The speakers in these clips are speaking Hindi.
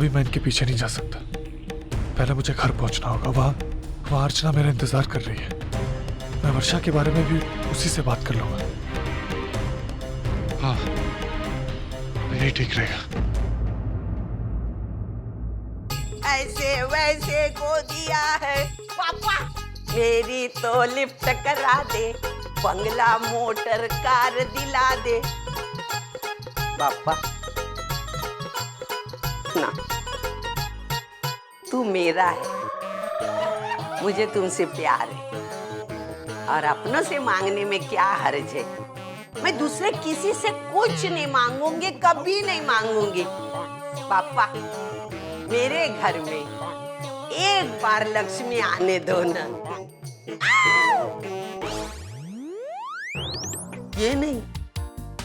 अभी मैं इनके पीछे नहीं जा सकता। पहले मुझे घर पहुंचना होगा। वहाँ अर्चना मेरा इंतजार कर रही है। मैं वर्षा के बारे में भी उसी से बात कर लूंगा। हाँ, यही ठीक रहेगा। ऐसे वैसे को दिया है पापा, मेरी तो लिफ्ट करा दे, बंगला मोटर कार दिला दे। पापा ना, तू मेरा है, मुझे तुमसे प्यार है और अपनों से मांगने में क्या हर्ज है। मैं दूसरे किसी से कुछ नहीं मांगूंगी, कभी नहीं मांगूंगी। पापा मेरे घर में एक बार लक्ष्मी आने दो ना। ये नहीं,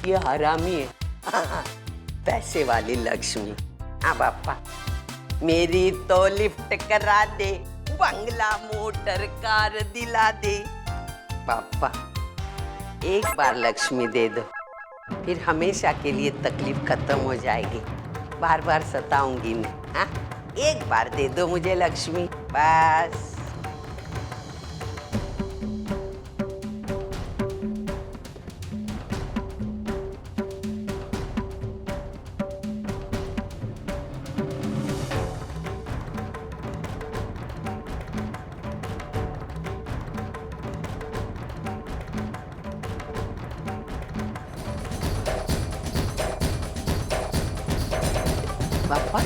ये हरामी है। पैसे वाली लक्ष्मी। हाँ पापा, मेरी तो लिफ्ट करा दे, बंगला मोटर कार दिला दे। पापा एक बार लक्ष्मी दे दो, फिर हमेशा के लिए तकलीफ खत्म हो जाएगी। बार बार सताऊंगी नहीं। हाँ, एक बार दे दो मुझे लक्ष्मी, बस। पापा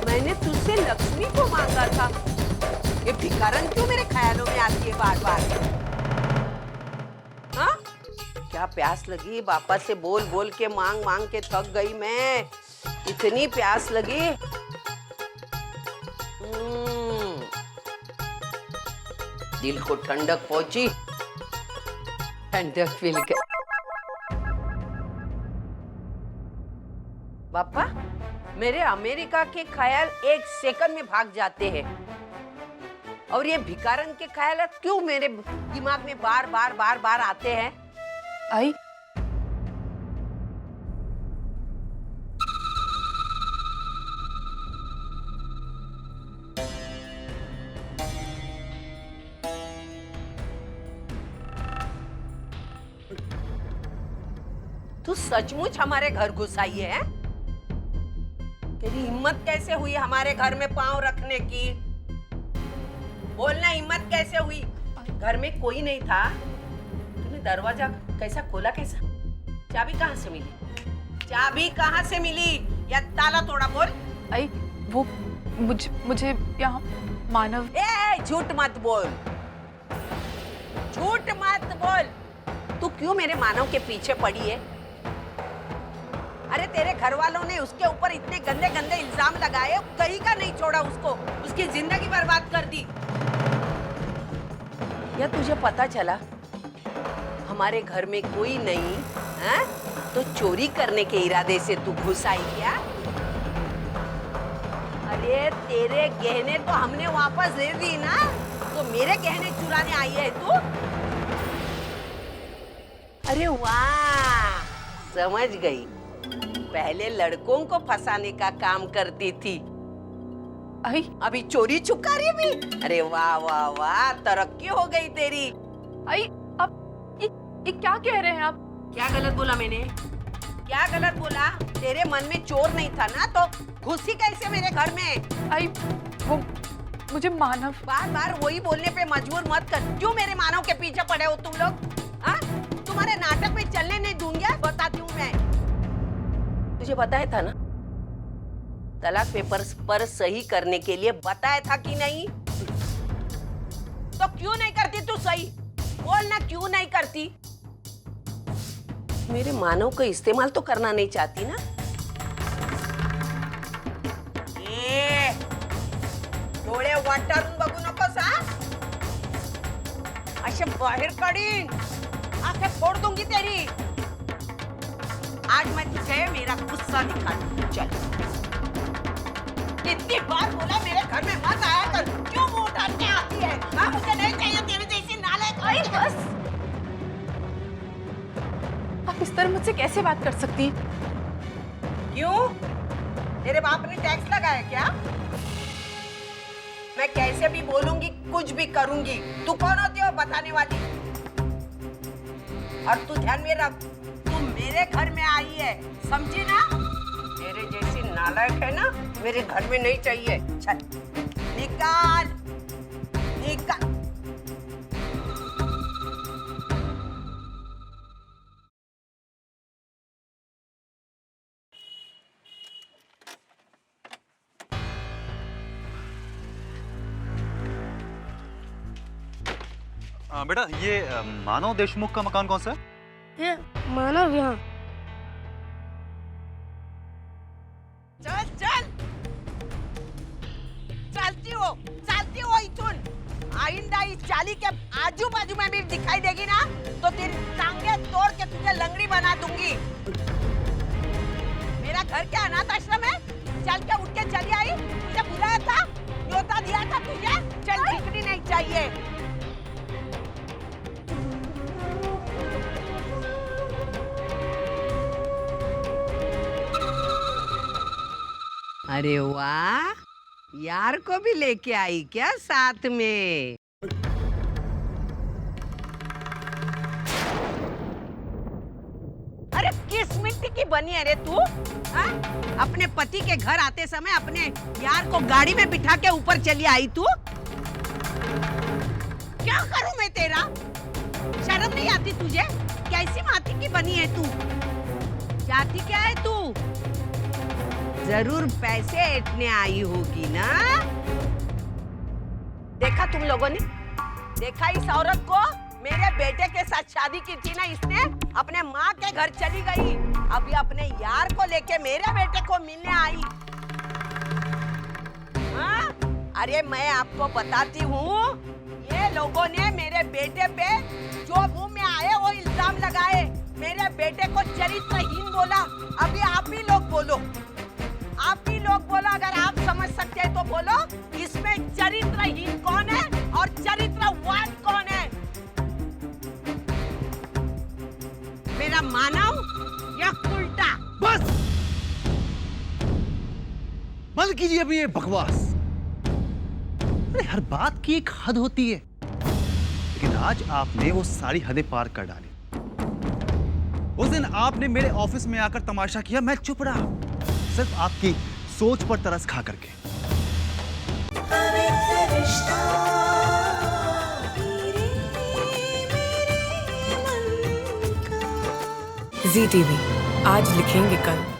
मैंने तुझसे लक्ष्मी को मांगा था, ये भिखारन क्यों मेरे ख्यालों में आती है बार बार? हाँ, क्या प्यास लगी, पापा से बोल बोल के मांग मांग के थक गई मैं। इतनी प्यास लगी। दिल को ठंडक पहुंची, ठंडक मिल गई। पापा मेरे अमेरिका के ख्याल एक सेकंड में भाग जाते हैं, और ये भिखारन के ख्याल क्यों मेरे दिमाग में बार बार बार बार आते हैं? आई तू सचमुच हमारे घर घुस आई है? तेरी हिम्मत कैसे हुई हमारे घर में पांव रखने की? बोलना, हिम्मत कैसे हुई? घर में कोई नहीं था, तूने दरवाजा कैसा खोला? कैसा? चाबी कहाँ से मिली? चाबी कहाँ से मिली या ताला तोड़ा? बोल। आई वो मुझे यहाँ मानव। ए झूठ मत बोल, झूठ मत बोल। तू क्यों मेरे मानव के पीछे पड़ी है? अरे तेरे घर वालों ने उसके ऊपर इतने गंदे गंदे इल्जाम लगाए, कहीं का नहीं छोड़ा उसको, उसकी जिंदगी बर्बाद कर दी। या तुझे पता चला हमारे घर में कोई नहीं है तो चोरी करने के इरादे से तू घुस आई क्या? अरे तेरे गहने तो हमने वापस दे दी ना, तो मेरे गहने चुराने आई है तू? अरे वाह, समझ गई। पहले लड़कों को फंसाने का काम करती थी, आई अभी चोरी चुकारी भी। अरे वाह वाह वाह, तरक्की हो गई तेरी। आई अब ये क्या कह रहे हैं आप? क्या गलत बोला मैंने? क्या गलत बोला? तेरे मन में चोर नहीं था ना, तो घुसी कैसे मेरे घर में? आई वो मुझे मानव। बार बार वही बोलने पे मजबूर मत कर। क्यों मेरे मानव के पीछे पड़े हो तुम लोग? हाँ, तुम्हारे नाटक में चलने नहीं दूंगी, बताती हूँ मैं। तुझे बताया था ना, तलाक पेपर्स पर सही करने के लिए बताया था कि नहीं? तो क्यों नहीं करती तू सही? बोल ना, क्यों नहीं करती? मेरे मानव का इस्तेमाल तो करना नहीं चाहती ना? डोळे वाटारून बघू नकोस हा? असे बाहेर काढीन, आंखें फोड़ दूंगी तेरी। आज मैं तुझे मेरा गुस्सा दिखाऊंगी। चल। कितनी बार बोला मेरे घर में मत आया कर, क्यों मुंह उठा के आती है? हाँ, मुझे नहीं चाहिए तेरी जैसी नालायक। आई बस, आप इस तरह मुझसे कैसे बात कर सकती हैं? क्यों? तेरे बाप ने टैक्स लगाया क्या? मैं कैसे भी बोलूंगी, कुछ भी करूंगी। तू कौन होती हो बताने वाली? और तू ध्यान में रख, तू मेरे घर में आई है, समझी ना? तेरे जैसी नालायक है ना, मेरे घर में नहीं चाहिए। चल निकाल निकाल। बेटा ये मानव देशमुख का मकान कौन सा है? ये मानव यहाँ। चल चल चलती हो इथुन। आइंदा इस चाली के आजू बाजू में भी दिखाई देगी ना तो तेरी टांगे तोड़ के तुझे लंगड़ी बना दूंगी। मेरा घर क्या अनाथ आश्रम है? चल के उठ के चली आई। तुझे बुलाया था, न्योता दिया था तुझे। चल दिखनी नहीं चाहिए। अरे वाह, यार को भी लेके आई क्या साथ में? अरे किस मिट्टी की बनी है रे तू? हाँ? अपने पति के घर आते समय अपने यार को गाड़ी में बिठा के ऊपर चली आई तू? क्या करूं मैं तेरा? शर्म नहीं आती तुझे? कैसी माटी की बनी है तू? जाती क्या है तू? जरूर पैसे ऐंठने आई होगी ना? देखा तुम लोगों ने? देखा इस औरत को? मेरे बेटे के साथ शादी की थी ना इसने, अपने माँ के घर चली गई। अभी अपने यार को लेके मेरे बेटे को मिलने आई। हाँ? अरे मैं आपको बताती हूँ, ये लोगों ने मेरे बेटे पे जो मुंह में आए वो इल्जाम लगाए। मेरे बेटे को चरित्रहीन बोला। अभी आप ही लोग बोलो, आप ही लोग बोलो। अगर आप समझ सकते हैं तो बोलो, इसमें चरित्रहीन कौन है और चरित्रवान कौन है? मेरा मानव या उल्टा? बस बंद कीजिए अभी ये बकवास। अरे हर बात की एक हद होती है, लेकिन आज आपने वो सारी हदें पार कर डाली। उस दिन आपने मेरे ऑफिस में आकर तमाशा किया, मैं चुप रहा, सिर्फ आपकी सोच पर तरस खा करके। ZTV आज लिखेंगे कल।